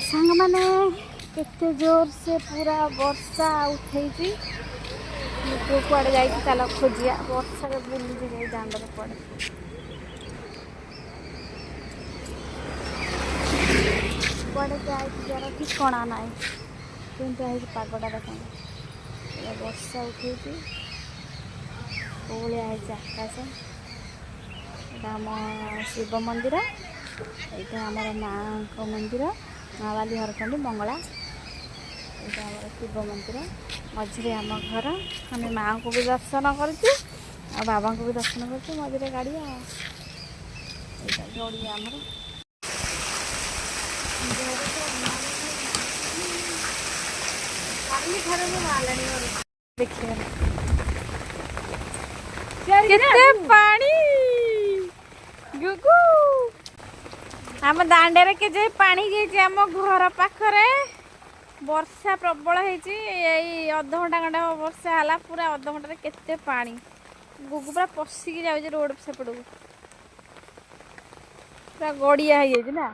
सांग मैंने केते जोर से पूरा वर्षा उठे कुआड़े जा चल खोजिया वर्षा बुली जाए दांडर पड़े कुआड़े जाए ठिकणा ना केमती पगटा देख वर्षा उठे कोलिया आकाश आम शिव मंदिर यहाँ आम माँ मंदिर माँ बाली हरचंडी मंगला यहाँ आम शिव मंदिर मझे आम घर आम माँ को भी दर्शन करूँ आ बाबा को भी दर्शन करूँ मझे गाड़ी जोड़िया आमर देखिए केते पानी गुगु आम दांडे के जे पानी जे आम घर पाखरे वर्षा प्रबल है अध घंटा घंटा वर्षा है पूरा अध घंटे केते पानी गुगु पूरा पशिकी जाऊँ रोड सेपट को पूरा गड़िया है ना